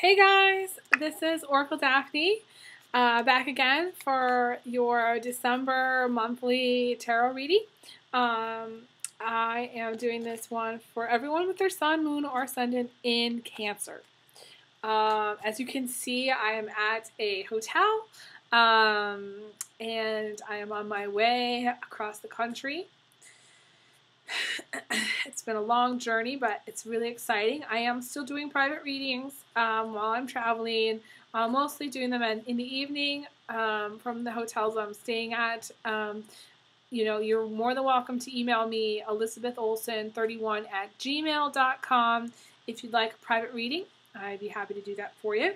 Hey guys, this is Oracle Daphne, back again for your December monthly tarot reading. I am doing this one for everyone with their sun, moon, or ascendant in Cancer. As you can see, I am at a hotel, and I am on my way across the country. It's been a long journey, but it's really exciting. I am still doing private readings while I'm traveling, mostly doing them in the evening from the hotels I'm staying at. You're more than welcome to email me, elizabetholson31@gmail.com, if you'd like a private reading. I'd be happy to do that for you.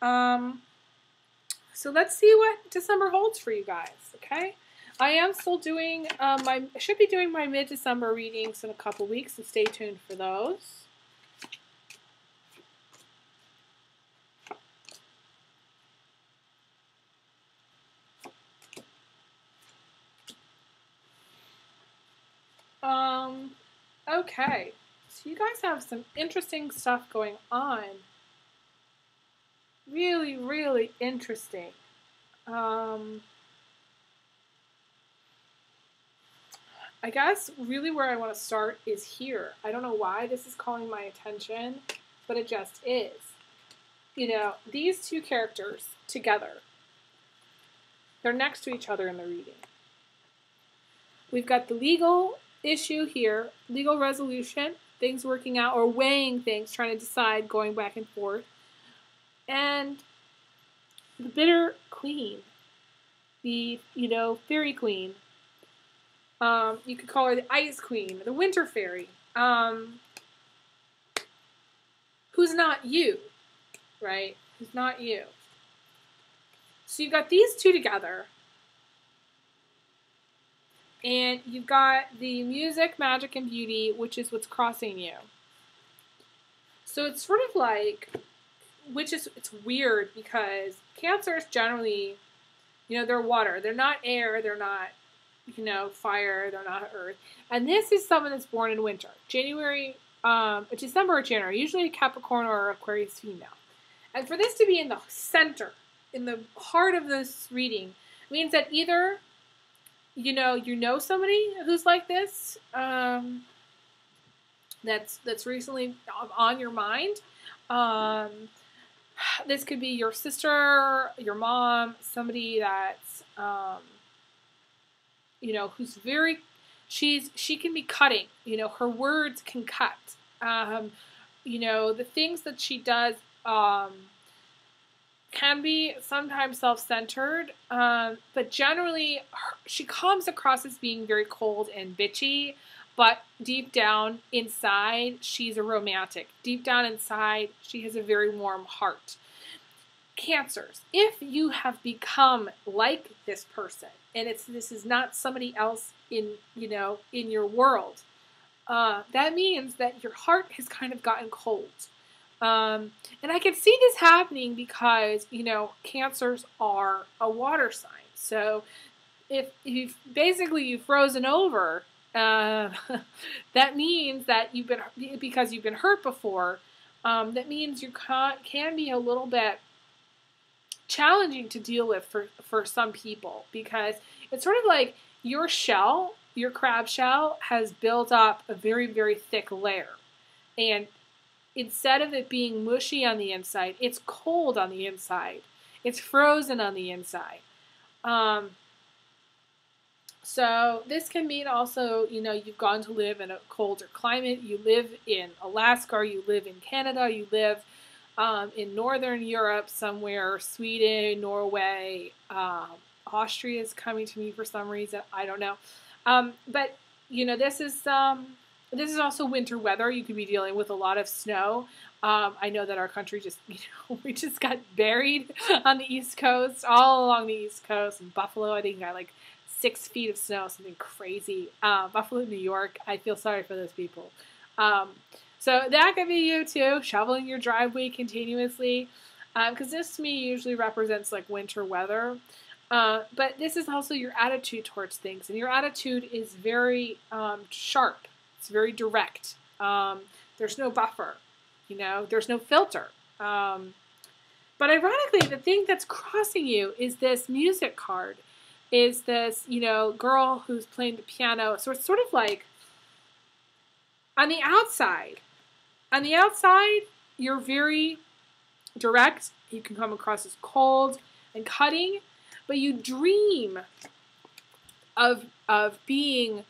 So let's see what December holds for you guys, okay? I am still doing I should be doing my mid-December readings in a couple weeks, so stay tuned for those. Okay, so you guys have some interesting stuff going on. Really, really interesting. I guess really where I want to start is here. I don't know why this is calling my attention, but it just is. You know, these two characters together, they're next to each other in the reading. We've got the legal issue here, legal resolution, things working out or weighing things, trying to decide, going back and forth. And the bitter queen, the, fairy queen. You could call her the ice queen, the winter fairy, who's not you, right? Who's not you. So you've got these two together, and you've got the music, magic, and beauty, which is what's crossing you. So it's sort of like, it's weird because Cancers generally, they're water. They're not air. They're not, fire. They're not earth. And this is someone that's born in winter. December or January, usually a Capricorn or Aquarius female. And for this to be in the center, in the heart of this reading, means that either, you know somebody who's like this, that's recently on your mind. This could be your sister, your mom, somebody that's, who's she can be cutting, her words can cut. The things that she does, can be sometimes self-centered, but generally she comes across as being very cold and bitchy, but deep down inside, she's a romantic. Deep down inside, she has a very warm heart. Cancers, if you have become like this person, and this is not somebody else in your world, that means that your heart has kind of gotten cold. And I can see this happening because, Cancers are a water sign. So if you've frozen over, that means that because you've been hurt before, that means you can be a little bit challenging to deal with for some people, because it's sort of like your crab shell has built up a very, very thick layer. And instead of it being mushy on the inside, it's cold on the inside. It's frozen on the inside. So this can mean also, you've gone to live in a colder climate. You live in Alaska, or you live in Canada, you live in Northern Europe somewhere, Sweden, Norway, Austria is coming to me for some reason. I don't know. But, this is also winter weather. You could be dealing with a lot of snow. I know that our country we just got buried on the East Coast, all along the East Coast. In Buffalo, I think got like 6 feet of snow, something crazy. Buffalo, New York, I feel sorry for those people. So that could be you too, shoveling your driveway continuously. Because this to me usually represents like winter weather. But this is also your attitude towards things. And your attitude is very sharp. It's very direct. There's no buffer. There's no filter. But ironically, the thing that's crossing you is this music card, is this, girl who's playing the piano. So it's sort of like on the outside. On the outside, you're very direct. You can come across as cold and cutting, but you dream of being,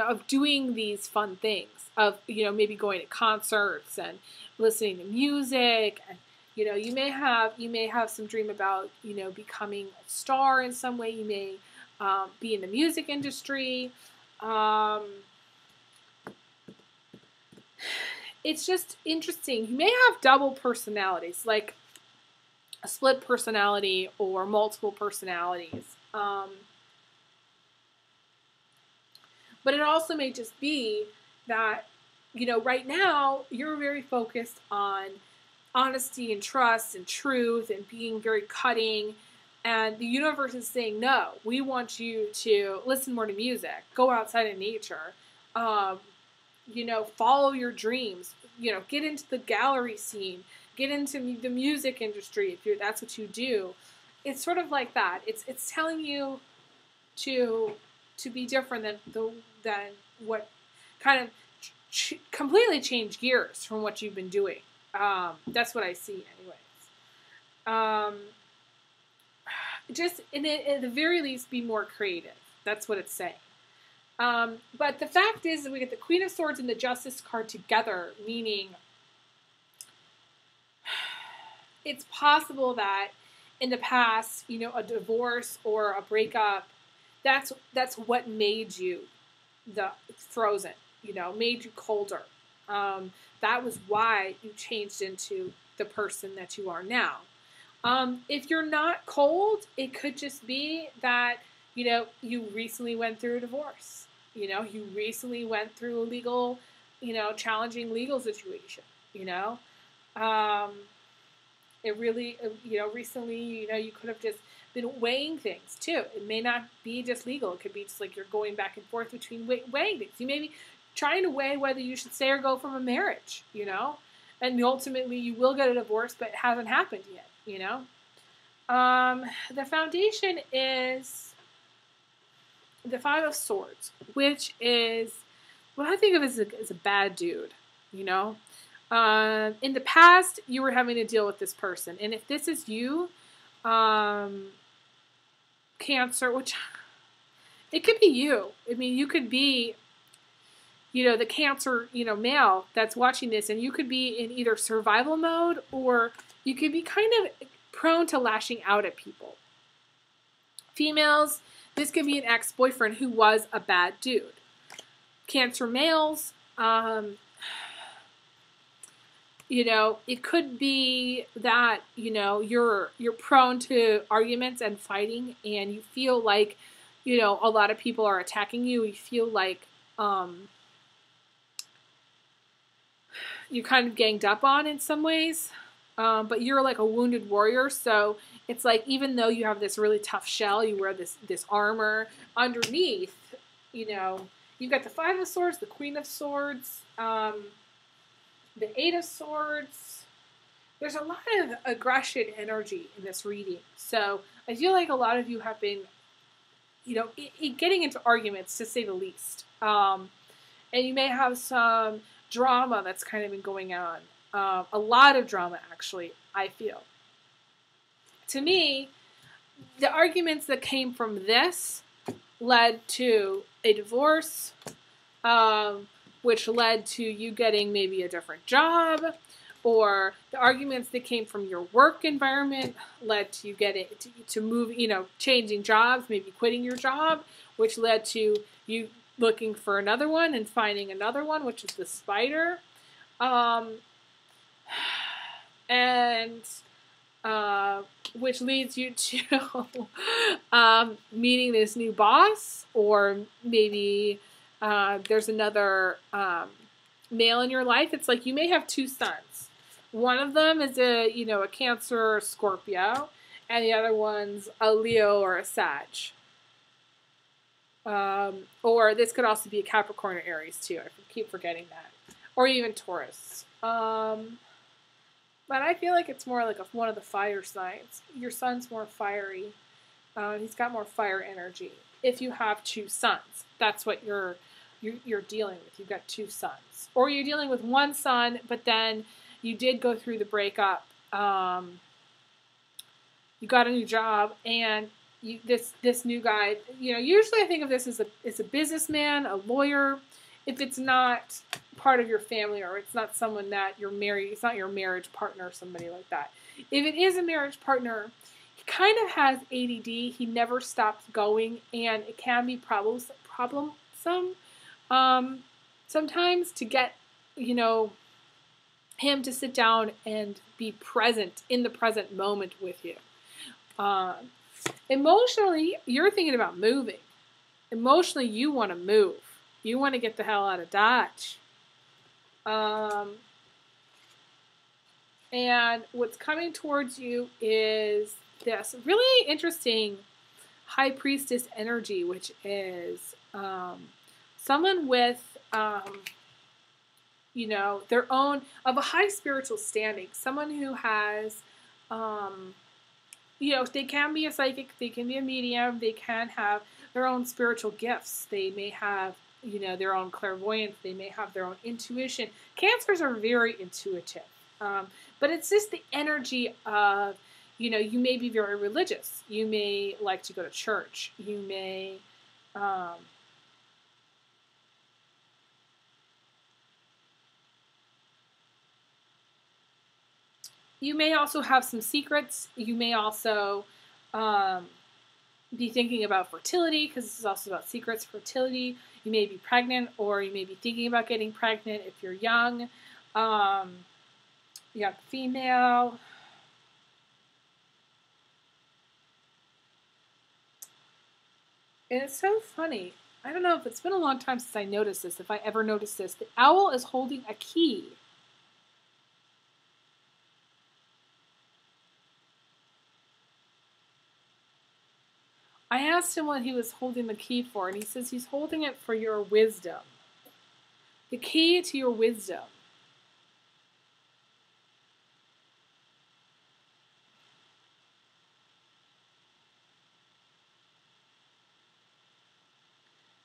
of doing these fun things, of, maybe going to concerts and listening to music, and, you may have some dream about, becoming a star in some way. You may be in the music industry. It's just interesting. You may have double personalities, like a split personality or multiple personalities. But it also may just be that, right now you're very focused on honesty and trust and truth and being very cutting. And the universe is saying, no, we want you to listen more to music, go outside in nature, follow your dreams, get into the gallery scene, get into the music industry if that's what you do. It's sort of like that. It's telling you to be different than what kind of completely change gears from what you've been doing. That's what I see, anyways. Just at the very least, be more creative. That's what it's saying. But the fact is that we get the Queen of Swords and the Justice card together, meaning it's possible that in the past, a divorce or a breakup, that's what made you frozen, made you colder. That was why you changed into the person that you are now. If you're not cold, it could just be that, you recently went through a divorce. You recently went through a legal, challenging legal situation, It really, recently, you could have just been weighing things too. It may not be just legal. It could be just like you're going back and forth between weighing things. You may be trying to weigh whether you should stay or go from a marriage, and ultimately you will get a divorce, but it hasn't happened yet, The foundation is the Five of Swords, which is what I think of as a bad dude, In the past, you were having to deal with this person. And if this is you, Cancer, which it could be you. I mean, you could be, the Cancer, male that's watching this, and you could be in either survival mode or you could be kind of prone to lashing out at people. Females, this could be an ex-boyfriend who was a bad dude. Cancer males, it could be that, you're prone to arguments and fighting, and you feel like, a lot of people are attacking you. You feel like you're kind of ganged up on in some ways. But you're like a wounded warrior, so it's like even though you have this really tough shell, you wear this armor underneath, you've got the Five of Swords, the Queen of Swords, the Eight of Swords. There's a lot of aggression energy in this reading. So I feel like a lot of you have been, getting into arguments, to say the least. And you may have some drama that's kind of been going on. A lot of drama, actually, I feel. To me, the arguments that came from this led to a divorce, which led to you getting maybe a different job, or the arguments that came from your work environment led to you getting to move, changing jobs, maybe quitting your job, which led to you looking for another one and finding another one, which is the Spider. And which leads you to meeting this new boss, or maybe there's another male in your life. It's like you may have two sons. One of them is a Cancer or Scorpio, and the other one's a Leo or a Sag. Or this could also be a Capricorn or Aries too. I keep forgetting that. Or even Taurus. But I feel like it's more like one of the fire signs. Your sun's more fiery. He's got more fire energy. If you have two suns, that's what you're dealing with. You've got two suns, or you're dealing with one sun, but then you did go through the breakup. You got a new job, and this new guy. Usually I think of this as a businessman, a lawyer. If it's not part of your family, or it's not someone that you're married, it's not your marriage partner or somebody like that. If it is a marriage partner, he kind of has ADD. He never stops going, and it can be problemsome sometimes to get him to sit down and be present in the present moment with you. Emotionally, you're thinking about moving. Emotionally, you want to move. You want to get the hell out of Dodge. And what's coming towards you is this really interesting High Priestess energy, which is someone with, their own, of a high spiritual standing. Someone who has, they can be a psychic, they can be a medium, they can have their own spiritual gifts. They may have their own clairvoyance. They may have their own intuition. Cancers are very intuitive. But it's just the energy of, you may be very religious. You may like to go to church. You may, also have some secrets. You may also, be thinking about fertility, because this is also about secrets, fertility. You may be pregnant, or you may be thinking about getting pregnant if you're young. Female. And it's so funny. I don't know if it's been a long time since I noticed this, if I ever noticed this. The owl is holding a key. I asked him what he was holding the key for, and he says he's holding it for your wisdom. The key to your wisdom.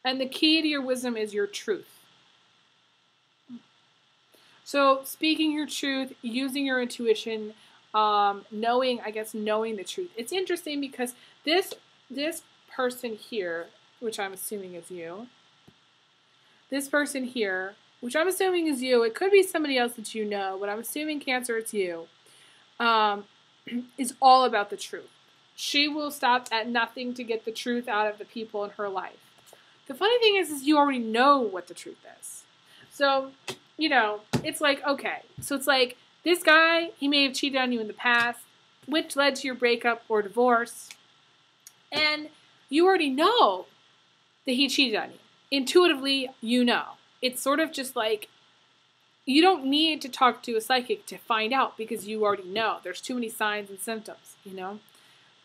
And the key to your wisdom is your truth. So speaking your truth, using your intuition, knowing the truth. It's interesting because this person here, which I'm assuming is you, this person here, which I'm assuming is you, it could be somebody else that you know, but I'm assuming Cancer, it's you, is all about the truth. She will stop at nothing to get the truth out of the people in her life. The funny thing is you already know what the truth is. So, it's like, okay. So it's like, this guy, he may have cheated on you in the past, which led to your breakup or divorce. And you already know that he cheated on you. Intuitively, you know. It's sort of just like, you don't need to talk to a psychic to find out, because you already know. There's too many signs and symptoms,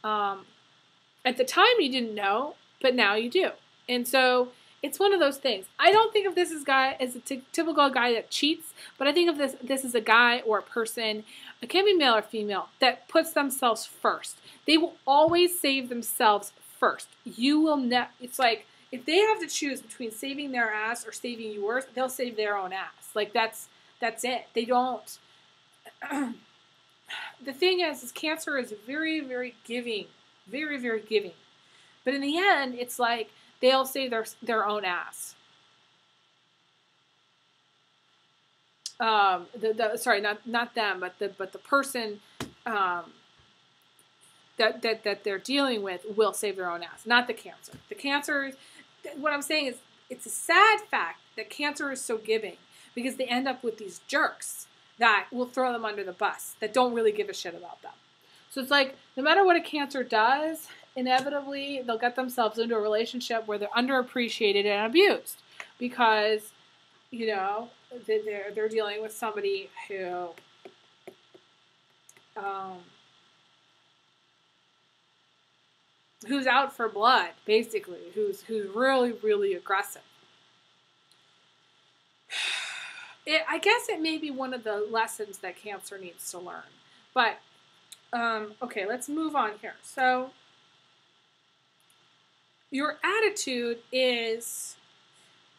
At the time you didn't know, but now you do. And so it's one of those things. I don't think of this as a typical guy that cheats, but I think of this as a guy or a person, it can be male or female, that puts themselves first. They will always save themselves first. You will never. It's like, if they have to choose between saving their ass or saving yours, they'll save their own ass. Like, that's it. They don't. The thing is Cancer is very, very giving. Very, very giving. But in the end, it's like, they'll save their own ass. Sorry, not them, but the person that they're dealing with will save their own ass, not the Cancer. The Cancer, what I'm saying is, it's a sad fact that Cancer is so giving, because they end up with these jerks that will throw them under the bus, that don't really give a shit about them. So it's like, no matter what a Cancer does, inevitably they'll get themselves into a relationship where they're underappreciated and abused, because they're dealing with somebody who who's out for blood, basically, who's really, really aggressive. I guess it may be one of the lessons that Cancer needs to learn. But, okay, let's move on here. So, your attitude is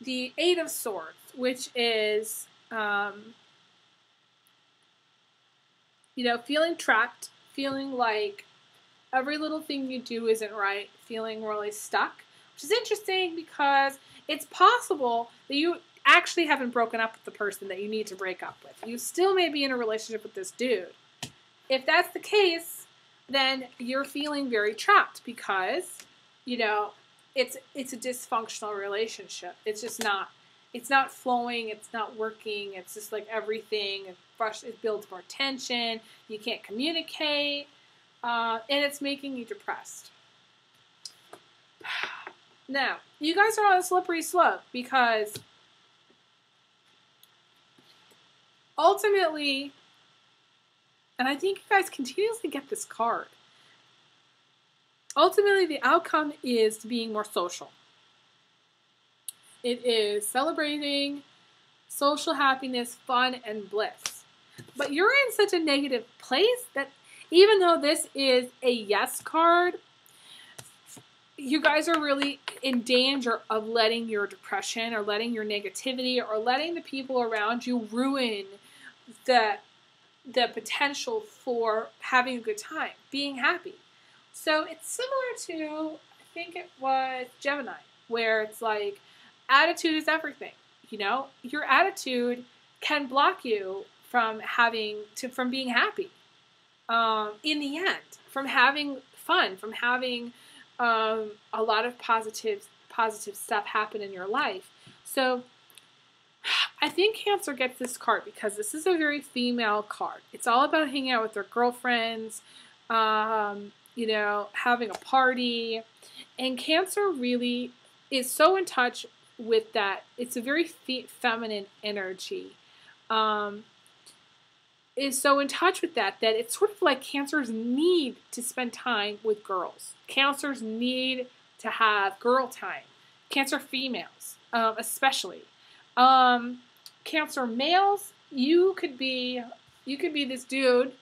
the Eight of Swords, which is, feeling trapped, feeling like every little thing you do isn't right, feeling really stuck, which is interesting because it's possible that you actually haven't broken up with the person that you need to break up with. You still may be in a relationship with this dude. If that's the case, then you're feeling very trapped because, it's a dysfunctional relationship. It's just not, it's not flowing, it's not working, it's just like everything, it builds more tension, you can't communicate, and it's making you depressed. Now, you guys are on a slippery slope because ultimately, and I think you guys continuously get this card, ultimately the outcome is being more social. It is celebrating social happiness, fun, and bliss. But you're in such a negative place that even though this is a yes card, you guys are really in danger of letting your depression or letting your negativity or letting the people around you ruin the potential for having a good time, being happy. So it's similar to, I think it was Gemini, where it's like, attitude is everything. Your attitude can block you from being happy. In the end, from having fun, from having a lot of positive stuff happen in your life. So I think Cancer gets this card because this is a very female card. It's all about hanging out with their girlfriends, having a party. And Cancer really is so in touch with that. It's a very feminine energy. Is so in touch with that it's sort of like Cancer's need to spend time with girls. Cancers need to have girl time. Cancer females, especially. Cancer males, you could be this dude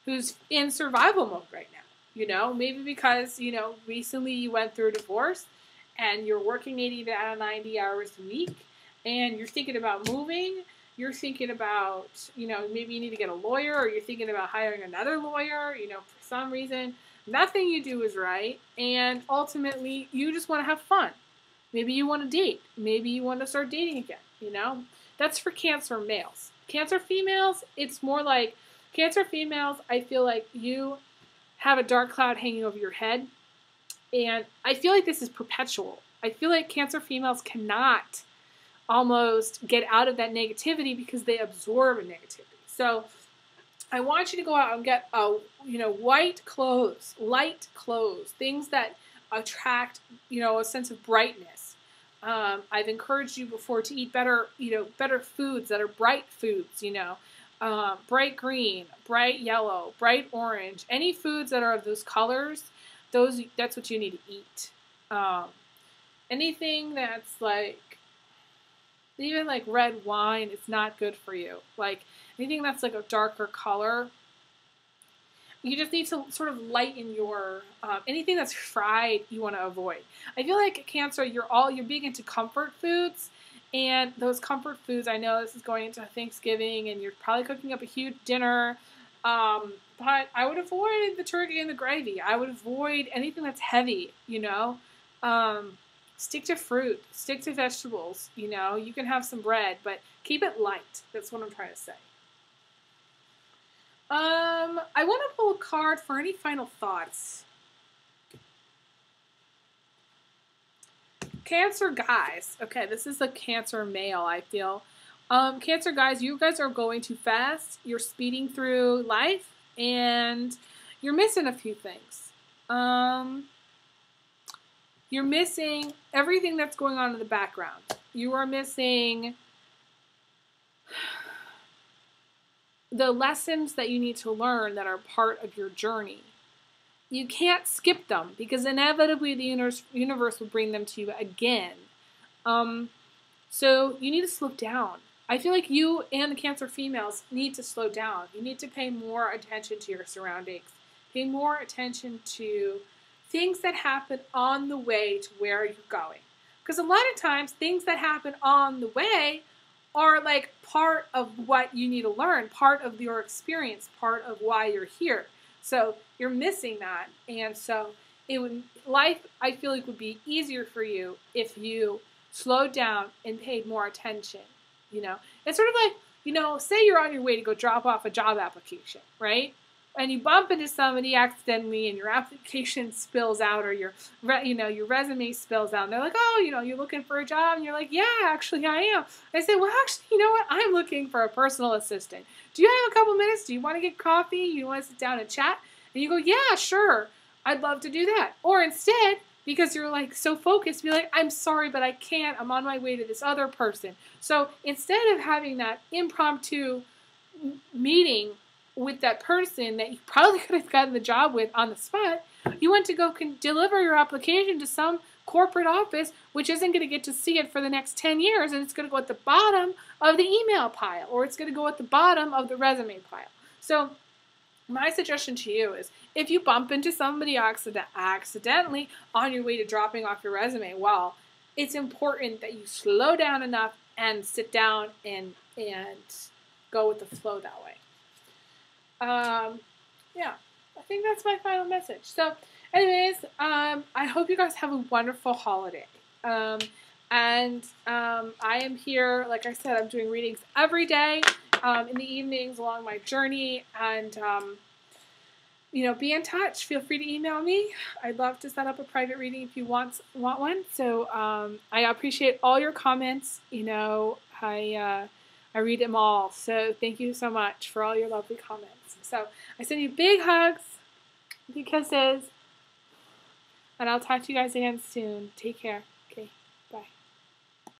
who's in survival mode right now. Maybe because, recently you went through a divorce and you're working 80 to 90 hours a week and you're thinking about moving. You're thinking about, maybe you need to get a lawyer, or you're thinking about hiring another lawyer, for some reason. Nothing you do is right, and ultimately, you just want to have fun. Maybe you want to date. Maybe you want to start dating again, That's for Cancer males. Cancer females, it's more like, Cancer females, I feel like you have a dark cloud hanging over your head, and I feel like this is perpetual. I feel like Cancer females cannot almost get out of that negativity because they absorb a negativity. So I want you to go out and get white clothes, light clothes, things that attract a sense of brightness. I've encouraged you before to eat better foods that are bright foods. Bright green, bright yellow, bright orange. Any foods that are of those colors, that's what you need to eat. Anything that's like, even like red wine is not good for you. Like anything that's like a darker color, you just need to sort of lighten your, anything that's fried you want to avoid. I feel like Cancer, you're big into comfort foods, and those comfort foods, I know this is going into Thanksgiving and you're probably cooking up a huge dinner, but I would avoid the turkey and the gravy. I would avoid anything that's heavy, Stick to fruit. Stick to vegetables. You can have some bread, but keep it light. That's what I'm trying to say. I want to pull a card for any final thoughts. Cancer guys. Okay, this is a Cancer male, I feel. Cancer guys, you guys are going too fast. You're speeding through life, and you're missing a few things. You're missing everything that's going on in the background. You are missing the lessons that you need to learn that are part of your journey. You can't skip them because inevitably the universe will bring them to you again. So you need to slow down. I feel like you and the Cancer females need to slow down. You need to pay more attention to your surroundings. Pay more attention to things that happen on the way to where you're going. Because a lot of times, things that happen on the way are like part of what you need to learn, part of your experience, part of why you're here. So you're missing that. And so life, I feel like, would be easier for you if you slowed down and paid more attention. It's sort of like, say you're on your way to go drop off a job application, right? And you bump into somebody accidentally and your application spills out, or your resume spills out. And they're like, oh, you're looking for a job. And you're like, yeah, actually I am. I say, well, actually, you know what? I'm looking for a personal assistant. Do you have a couple minutes? Do you want to get coffee? You want to sit down and chat? And you go, yeah, sure. I'd love to do that. Or instead, because you're like so focused, be like, I'm sorry, but I can't. I'm on my way to this other person. So instead of having that impromptu meeting with that person that you probably could have gotten the job with on the spot, you went to go deliver your application to some corporate office, which isn't going to get to see it for the next 10 years, and it's going to go at the bottom of the email pile, or it's going to go at the bottom of the resume pile. So my suggestion to you is, if you bump into somebody accidentally on your way to dropping off your resume, well, it's important that you slow down enough and sit down and go with the flow that way. Yeah, I think that's my final message. So anyways, I hope you guys have a wonderful holiday. And I am here, like I said, I'm doing readings every day in the evenings along my journey. And, be in touch. Feel free to email me. I'd love to set up a private reading if you want one. So I appreciate all your comments. I read them all. So thank you so much for all your lovely comments. So I send you big hugs, big kisses, and I'll talk to you guys again soon. Take care.